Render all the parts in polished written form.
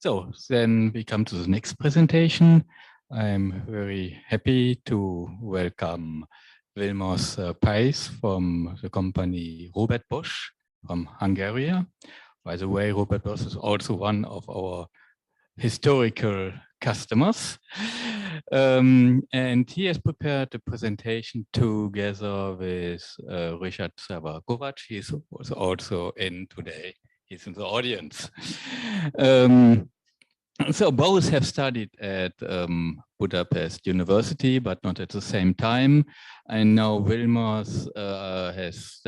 So then we come to the next presentation. I'm very happy to welcome Vilmos Pais from the company Robert Bosch from Hungary. By the way, Robert Bosch is also one of our historical customers. And he has prepared a presentation together with Richard Savakovac. He was also in today. He's in the audience. So both have studied at Budapest University, but not at the same time. I know Vilmos has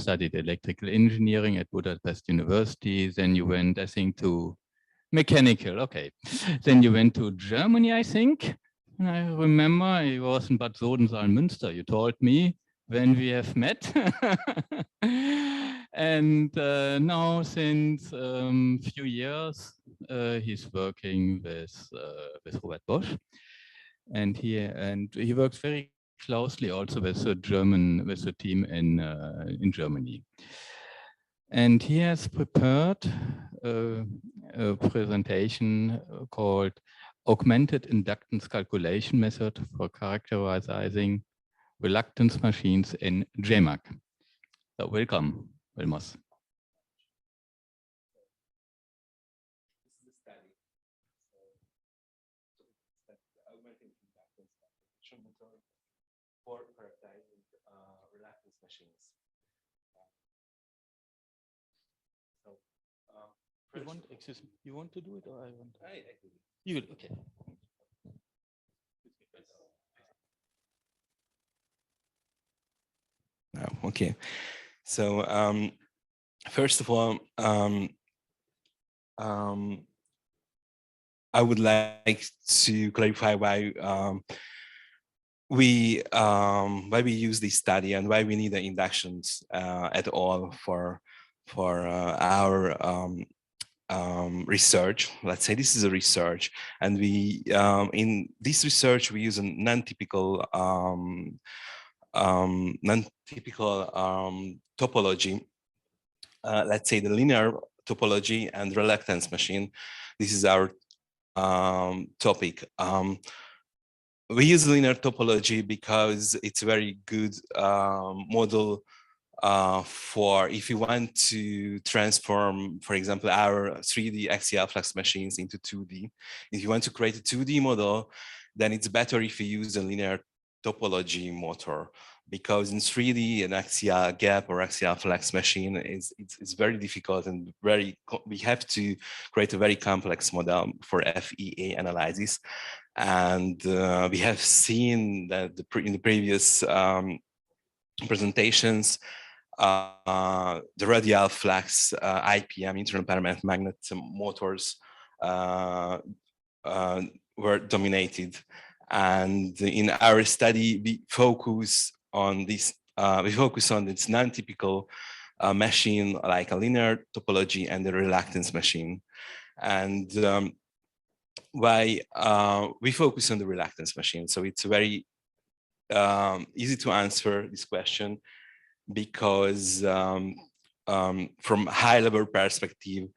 studied electrical engineering at Budapest University. Then you went, I think, to mechanical. Okay. Then you went to Germany, I think. And I remember it was in Bad Sodensaal, Münster. You told me when we have met. And now since few years, he's working with Robert Bosch, and he works very closely also with the team in Germany. And he has prepared a presentation called Augmented Inductance Calculation Method for Characterizing Reluctance Machines in JMAG. So welcome, Vilmos. For characterizing reluctance machines. So, you want to do it, or I want? I do it. You okay? Oh, okay. So first of all, I would like to clarify why we use this study and why we need the inductions at all for our research. Let's say this is a research, and we in this research we use a non-typical topology. Let's say the linear topology and reluctance machine. This is our topic. We use linear topology because it's a very good model for if you want to transform, for example, our 3D axial flux machines into 2D. If you want to create a 2D model, then it's better if you use a linear topology motor, because in 3D an axial gap or axial flux machine it's very difficult and we have to create a very complex model for FEA analysis. And we have seen that in the previous presentations, the radial flux IPM, internal permanent magnet motors were dominated. And in our study, we focus on this non-typical machine, like a linear topology and the reluctance machine. And why we focus on the reluctance machine. So it's very easy to answer this question, because from high level perspective,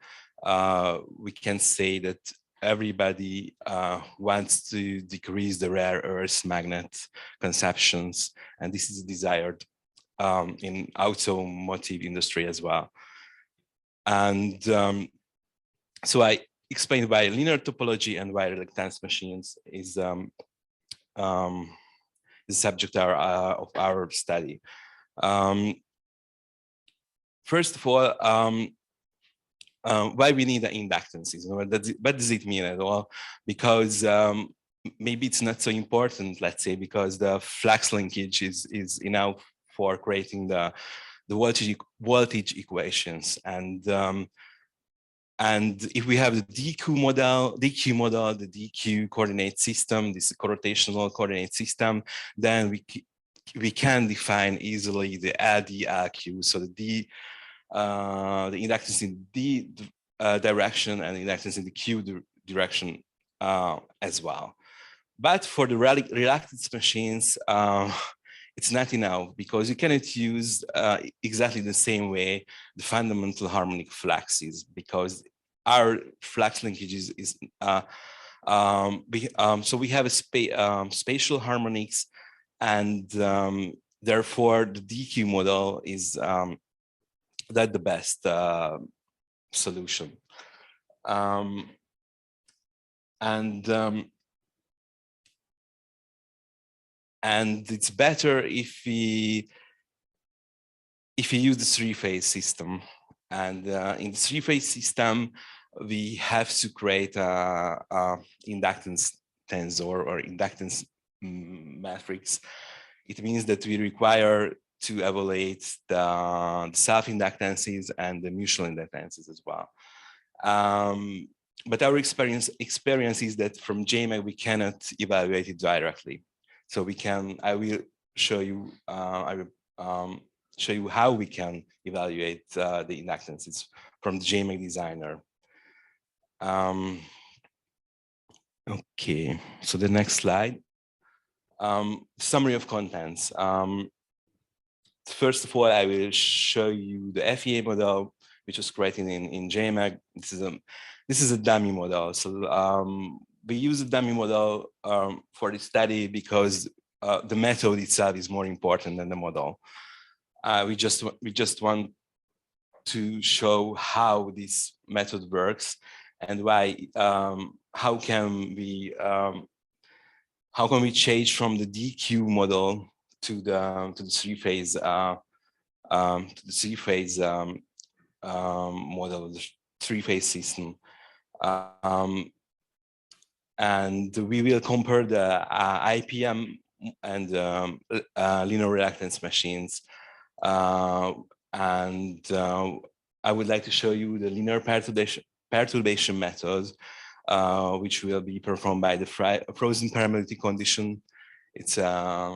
we can say that everybody wants to decrease the rare earth magnet conceptions, and this is desired in automotive industry as well. And so I explained why linear topology and why reluctance machines is the subject of our study. First of all, why we need the inductances? What does it mean at all? Because maybe it's not so important, let's say, because the flux linkage is enough for creating the voltage equations. And if we have the DQ model, the DQ coordinate system, this rotational coordinate system, then we can define easily the LD LQ. So the inductance in the direction and the inductance in the Q direction as well. But for the reluctance machines, it's not enough, because you cannot use exactly the same way the fundamental harmonic fluxes, because our flux linkage is so we have a spatial harmonics, and therefore the DQ model is that the best solution. And it's better if we use the three-phase system. And in the three-phase system, we have to create a inductance tensor or inductance matrix. It means that we require to evaluate the self-inductances and the mutual inductances as well. But our experience is that from JMAG we cannot evaluate it directly. So we can. I will show you. Show you how we can evaluate the inductances from the JMAG designer. Okay. So the next slide. Summary of contents. First of all, I will show you the FEA model, which was created in JMAG. This is a dummy model. So we use a dummy model for the study because the method itself is more important than the model. We just want to show how this method works and why. How can we change from the DQ model to the three-phase model, the three-phase system, and we will compare the IPM and linear reluctance machines, and I would like to show you the linear perturbation method, which will be performed by the frozen permeability condition. It's a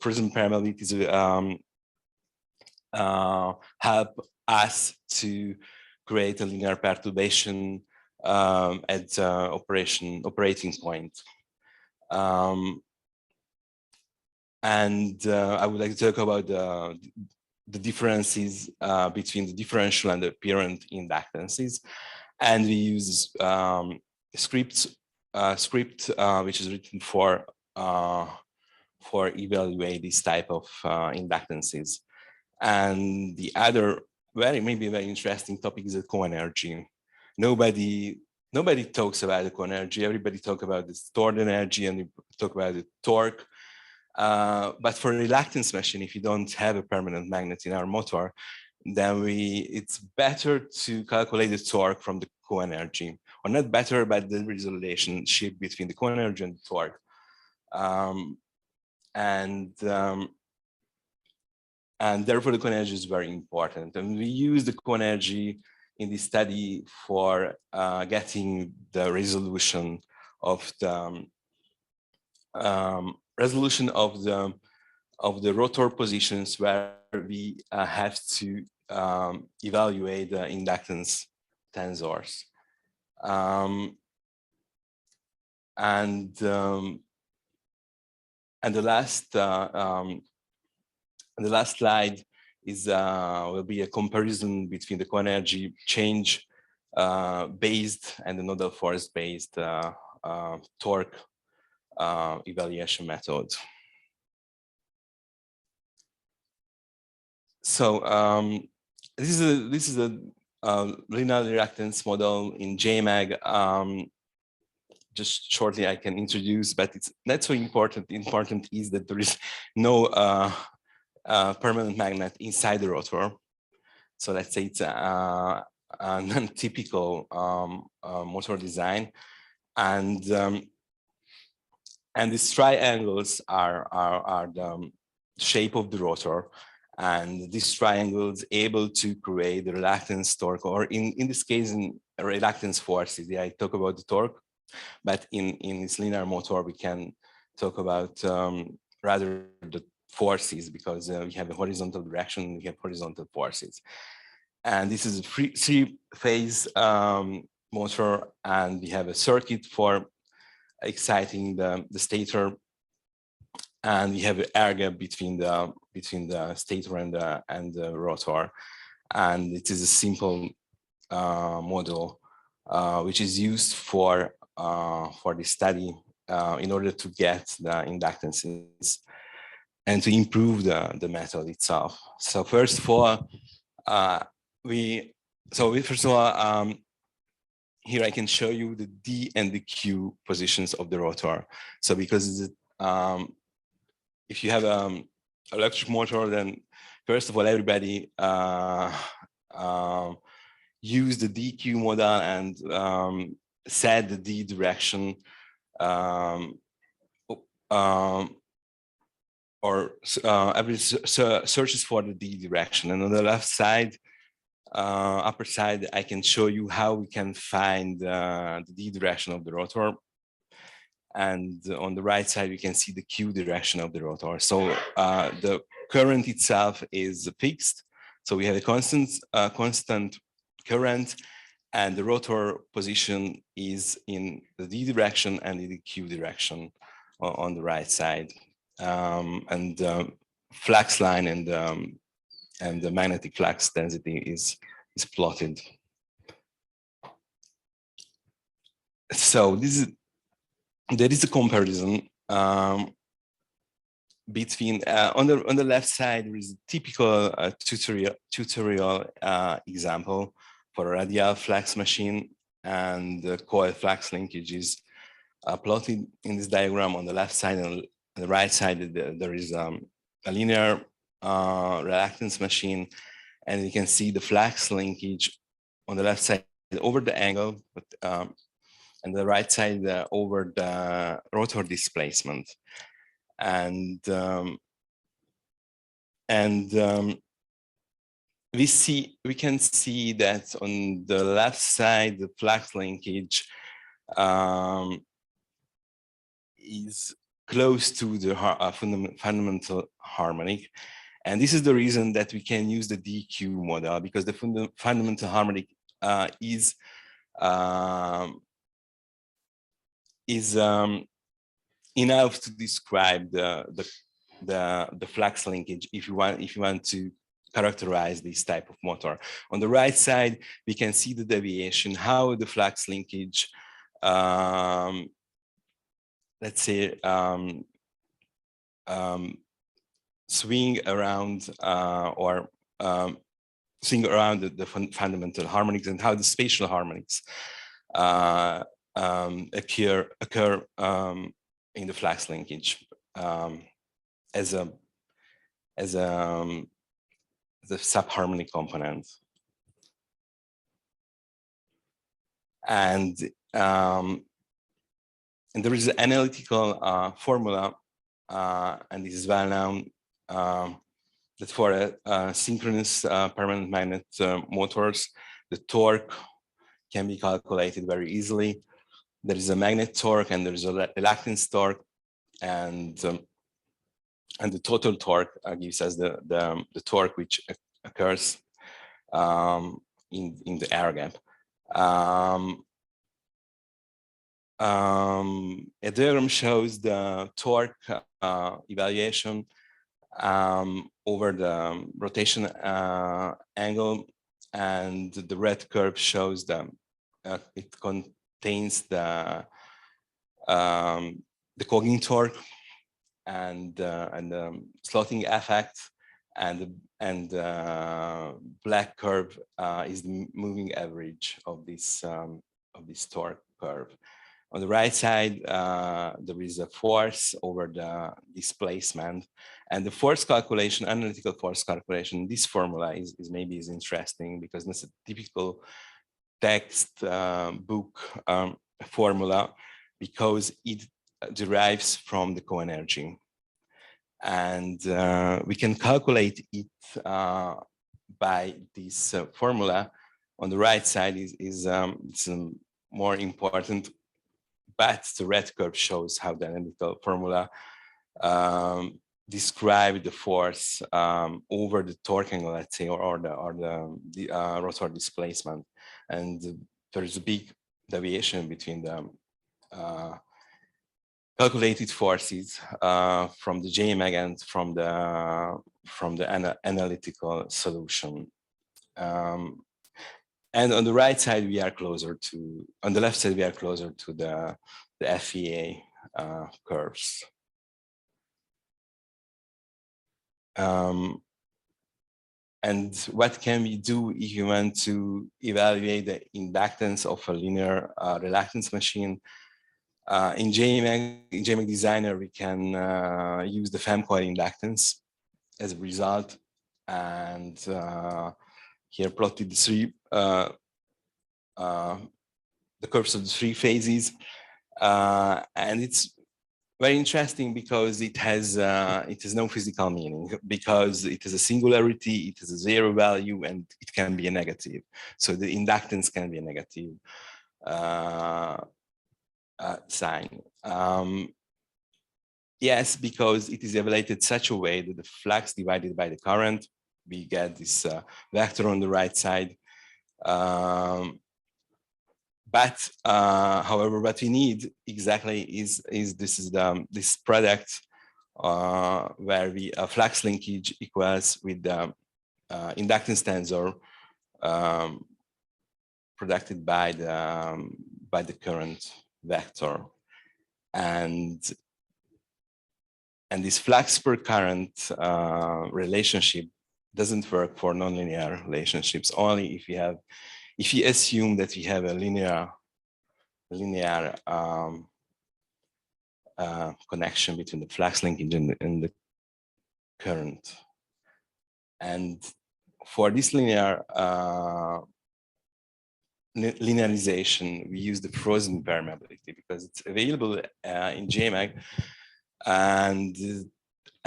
frozen permeability help us to create a linear perturbation at operating point. And I would like to talk about the differences between the differential and the apparent inductances. And we use script which is written for evaluate this type of inductances. And the other maybe very interesting topic is the co-energy. Nobody talks about the co-energy. Everybody talks about the stored energy and talk about the torque. But for a reluctance machine, if you don't have a permanent magnet in our motor, then it's better to calculate the torque from the co-energy, or not better, but there is a relationship between the co-energy and the torque. And therefore the co-energy is very important. And we use the co-energy in this study for getting the resolution of the rotor positions where we have to evaluate the inductance tensors. And the last slide is will be a comparison between the co-energy change based and the nodal force based torque evaluation method. So this is a linear reluctance model in JMAG. Just shortly I can introduce, but it's not so important. Important is that there is no permanent magnet inside the rotor. So let's say it's a non-typical motor design, and these triangles are the shape of the rotor, and these triangles able to create the reluctance torque, or in this case in reluctance forces. I talk about the torque, but in this linear motor we can talk about rather the forces, because we have a horizontal direction, we have horizontal forces. And this is a three-phase motor, and we have a circuit for exciting the stator, and we have an air gap between the stator and the rotor, and it is a simple model, which is used for the study in order to get the inductances and to improve the method itself. So first of all, here I can show you the D and the Q positions of the rotor. So because if you have an electric motor, then first of all, everybody use the DQ model and set the D direction or every searches for the D direction. And on the left side, upper side, I can show you how we can find the D direction of the rotor. And on the right side, we can see the Q direction of the rotor. So the current itself is fixed. So we have a constant current, and the rotor position is in the D direction and in the Q direction on the right side. And flux line and the magnetic flux density is plotted. So there is a comparison between on the left side there is a typical tutorial example for a radial flux machine, and the coil flux linkages plotted in this diagram. On the left side and on the right side there is a linear reluctance machine, and you can see the flux linkage on the left side over the angle, but and the right side over the rotor displacement. And we can see that on the left side, the flux linkage is close to the fundamental harmonic. And this is the reason that we can use the DQ model, because the fundamental harmonic is enough to describe the flux linkage if you want to characterize this type of motor. On the right side, we can see the deviation, how the flux linkage, let's say, swing around swing around the fundamental harmonics, and how the spatial harmonics occur in the flux linkage as a the subharmonic component. And there is an analytical formula, and this is well known, that for synchronous permanent magnet motors, the torque can be calculated very easily. There is a magnet torque and there is a reluctance torque, and the total torque gives us the torque which occurs in the air gap. A diagram shows the torque evaluation over the rotation angle, and the red curve shows it contains the cogging torque and the slotting effect, and the black curve is the moving average of this torque curve. On the right side, there is a force over the displacement, and the force calculation, analytical force calculation. This formula is maybe interesting because it's a typical text book formula, because it derives from the co-energy, and we can calculate it by this formula. On the right side is more important, but the red curve shows how the analytical formula describe the force over the torque angle, let's say, or the rotor displacement. And there is a big deviation between the calculated forces from the JMAG and from the analytical solution. And on the right side, we are closer to, on the left side, we are closer to the FEA curves. And what can we do if you want to evaluate the inductance of a linear reluctance machine? In JMAG Designer, we can use the FEM Coil Inductance as a result. And here plotted the curves of the three phases. And it's very interesting because it has no physical meaning, because it is a singularity, it is a zero value, and it can be a negative. So the inductance can be a negative sign. Yes, because it is evaluated such a way that the flux divided by the current, we get this vector on the right side. But however, what we need exactly is this product where we flux linkage equals with the inductance tensor produced by the current vector, and this flux per current relationship doesn't work for nonlinear relationships. Only if you assume that we have a linear connection between the flux linkage and the current. And for this linearization, we use the frozen permeability because it's available in JMAG,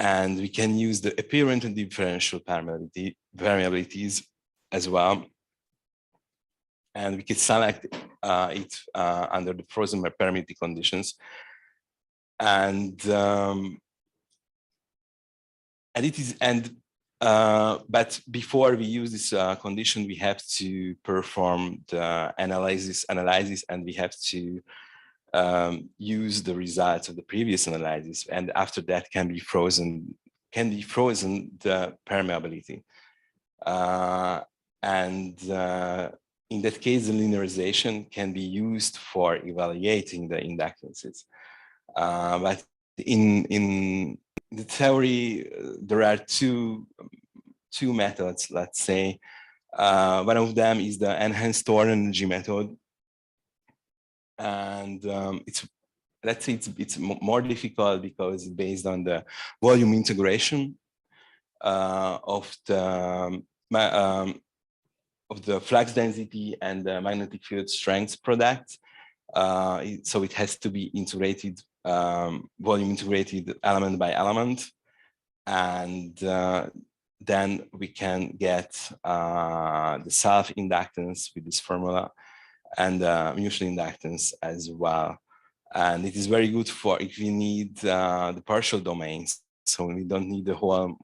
and we can use the apparent and differential permeabilities as well. And we can select it under the frozen permeability conditions. But before we use this condition, we have to perform the analysis, and we have to use the results of the previous analysis. And after that, can be frozen the permeability. In that case, the linearization can be used for evaluating the inductances. But in the theory, there are two methods, let's say. One of them is the enhanced stored energy method. And it's more difficult because it's based on the volume integration of the flux density and the magnetic field strength product. So it has to be integrated, volume integrated element by element. And then we can get the self-inductance with this formula and mutual inductance as well. And it is very good for if we need the partial domains. So we don't need the whole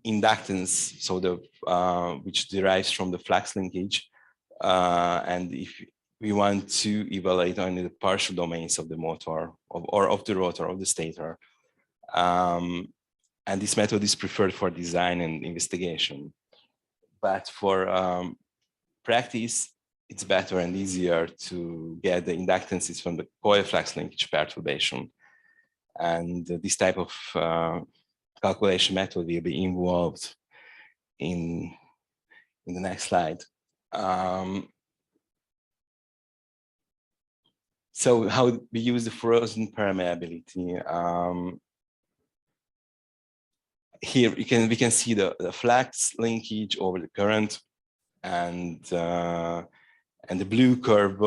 inductance, so which derives from the flux linkage. And if we want to evaluate only the partial domains of the motor or of the rotor, of the stator. And this method is preferred for design and investigation. But for practice, it's better and easier to get the inductances from the coil flux linkage perturbation. And this type of calculation method will be involved in the next slide. So how we use the frozen permeability. Here we can see the flux linkage over the current, and the blue curve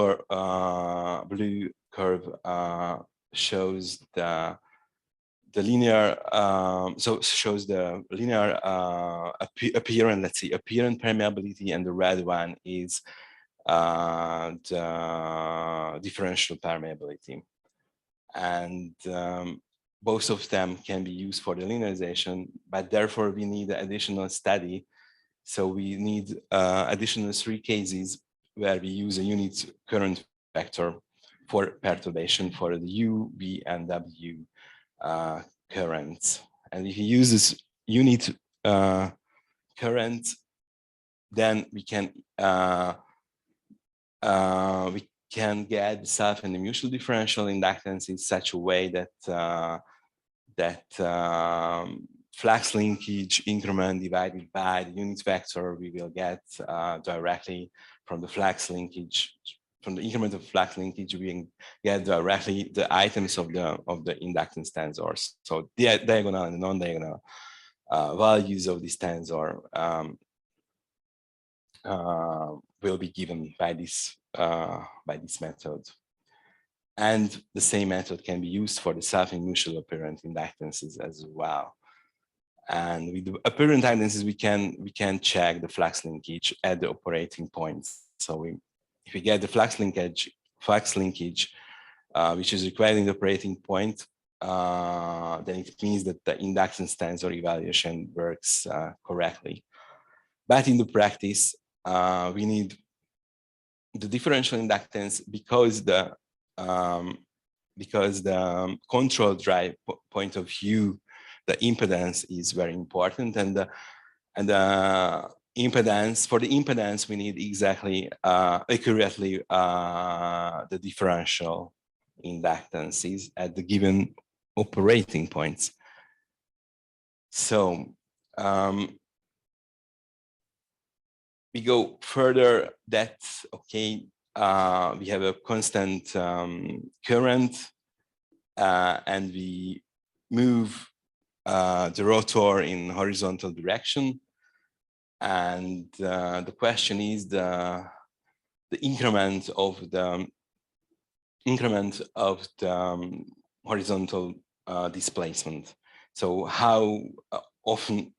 shows the linear, so shows the linear apparent, let's say, apparent permeability, and the red one is the differential permeability. And both of them can be used for the linearization, but therefore we need additional study. So we need additional 3 cases where we use a unit current vector for perturbation for the U, V, and W currents. And if you use this unit current, then we can get the self and the mutual differential inductance in such a way that flux linkage increment divided by the unit vector we will get directly from the flux linkage. From the increment of flux linkage, we can get directly the items of the inductance tensors. So the diagonal and non-diagonal values of this tensor will be given by this method. And the same method can be used for the self and mutual apparent inductances as well. And with the apparent inductances, we can check the flux linkage at the operating points. So if we get the flux linkage, which is required in the operating point, then it means that the inductance tensor evaluation works correctly. But in the practice, we need the differential inductance because the control drive point of view, the impedance is very important, and the impedance, for the impedance we need exactly accurately the differential inductances at the given operating points. So we go further, that okay, we have a constant current and we move the rotor in horizontal direction, and the question is the increment of the horizontal displacement. So how often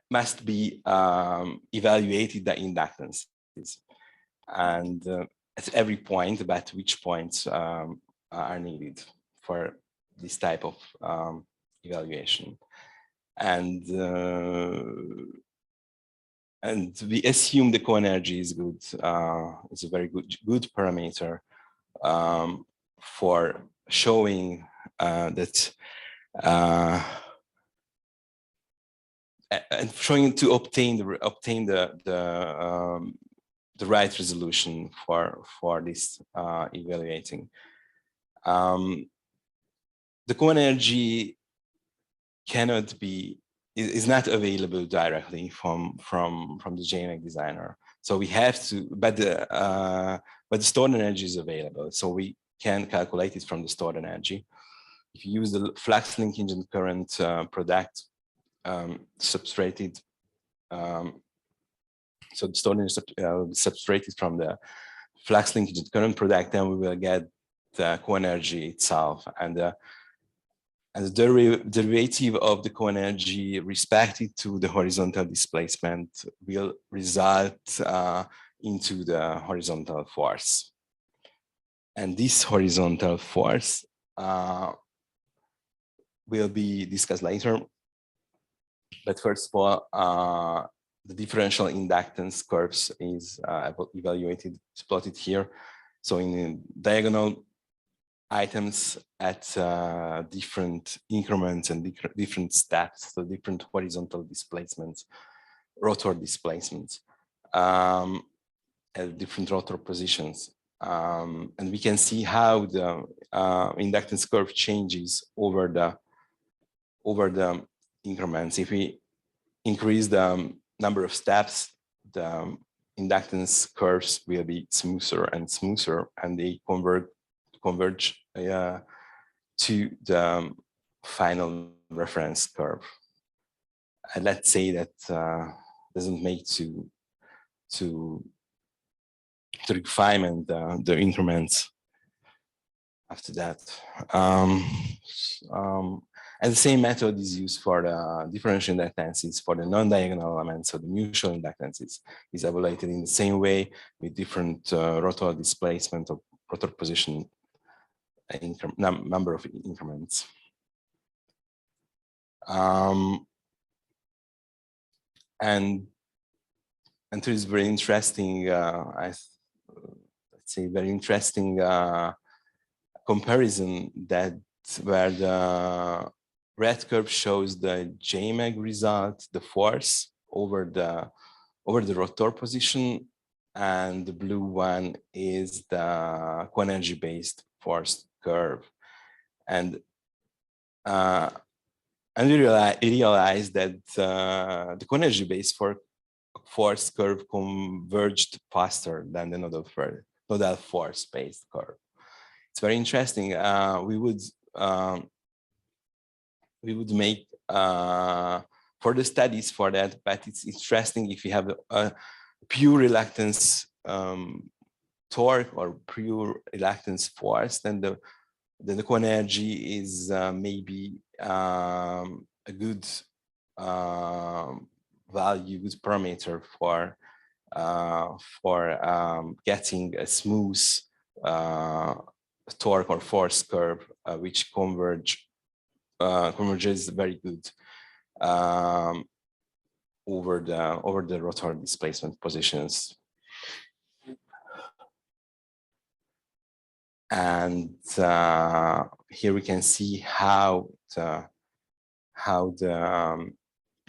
must be evaluated the inductances, and at every point, but which points are needed for this type of evaluation. And we assume the co-energy is good. It's a very good parameter for showing that and showing to obtain the right resolution for this evaluating. The co-energy is not available directly from the JMAG designer. So we have to, but the stored energy is available. So we can calculate it from the stored energy. If you use the flux linkage and current product substrated, so the stored energy substrated from the flux linkage and current product, then we will get the co-energy itself, and the derivative of the co-energy respected to the horizontal displacement will result into the horizontal force. And this horizontal force will be discussed later. But first of all, the differential inductance curves is evaluated, plotted here. So in diagonal items at different increments and different steps, so different horizontal displacements, rotor displacements, at different rotor positions. And we can see how the inductance curve changes over the increments. If we increase the number of steps, the inductance curves will be smoother and smoother, and they converge to the final reference curve. And let's say that doesn't make to refinement the increments after that. And the same method is used for the differential inductances for the non-diagonal elements. So the mutual inductances is evaluated in the same way with different rotor displacement or rotor position number of increments. And there is very interesting, let's say, very interesting comparison that where red curve shows the JMAG result, the force over the rotor position, and the blue one is the co-energy based force curve. And we realized that the co-energy based force curve converged faster than the nodal force based curve. It's very interesting. We would make further studies for that, but it's interesting if you have a pure reluctance torque or pure reluctance force, then the co-energy is maybe a good value, good parameter for getting a smooth torque or force curve which converges very good over the rotor displacement positions. And here we can see how the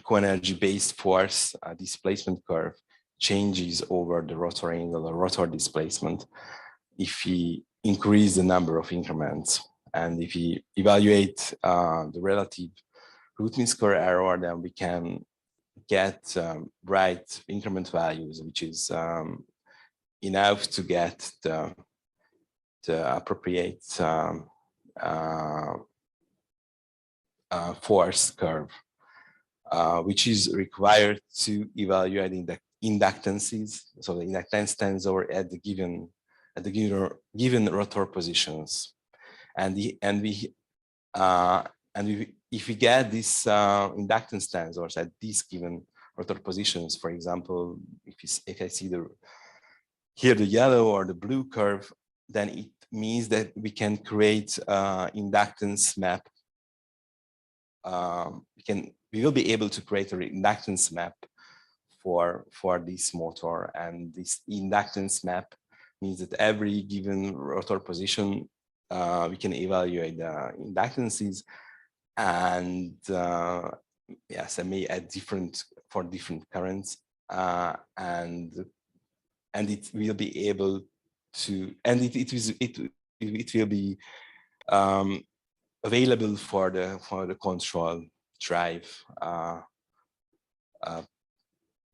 co-energy based force displacement curve changes over the rotor angle or rotor displacement if we increase the number of increments. And if we evaluate the relative root mean square error, then we can get right increment values, which is enough to get the appropriate force curve, which is required to evaluate the inductances, so the inductance tensor at the given rotor positions. And if we get these inductance tensors at these given rotor positions, for example, if I see here the yellow or the blue curve, then it means that we can create inductance map. We will be able to create an inductance map for this motor, and this inductance map means that every given rotor position we can evaluate the inductances, and yes, I may add for different currents, and it will be able to, and it will be available for the control drive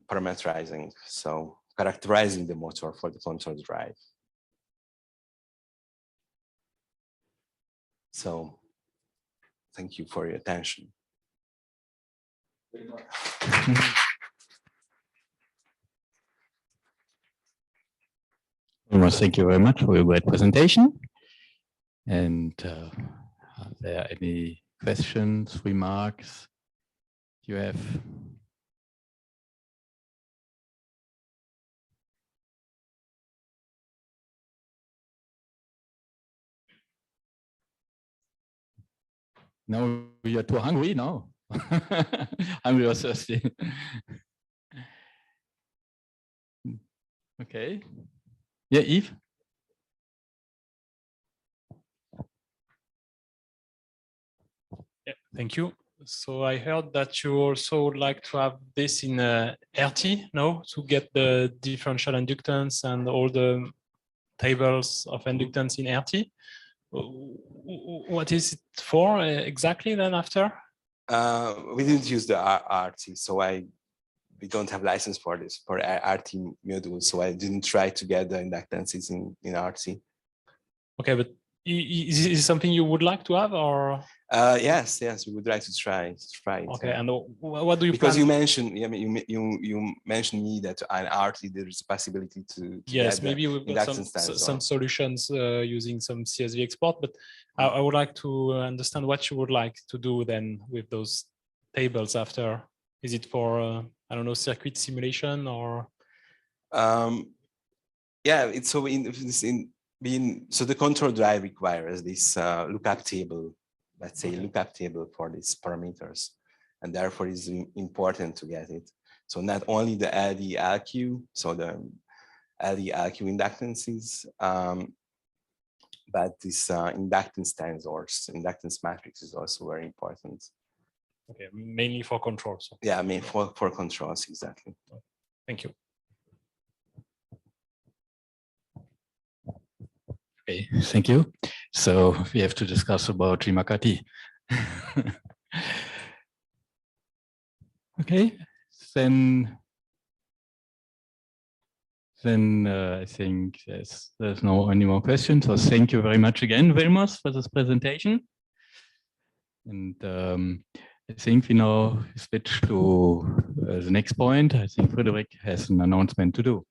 parameterizing, so characterizing the motor for the control drive. So thank you for your attention. Well, thank you very much for your great presentation. And are there any questions, remarks you have? No, you're too hungry now. Hungry or thirsty. Okay. Yeah, Yves? Yeah, thank you. So I heard that you also would like to have this in RT, no? To get the differential inductance and all the tables of inductance in RT. What is it for exactly then after? We didn't use the RT, so we don't have license for this, for RT module, so I didn't try to get the inductances in RT. Okay, but is it something you would like to have, or? Yes, we would like to try it. Okay, and what do you because plan? you mentioned, I mean, you mentioned me that in RT there is a possibility to yes, get maybe we've got some solutions using some CSV export, but I would like to understand what you would like to do then with those tables after. Is it for I don't know, circuit simulation or? Yeah, it's so so the control drive requires this lookup table, let's say lookup table for these parameters, and therefore it's important to get it. So not only the LD-LQ, so the LD-LQ inductances, but this inductance tensors, inductance matrix is also very important. Okay, mainly for control. So. Yeah, I mean for controls, exactly. Thank you. Okay, thank you. So we have to discuss about JMAG. Okay, then I think there's no any more questions. So thank you very much again, Vilmos, for this presentation. And I think we now switch to the next point. I think Frederick has an announcement to do.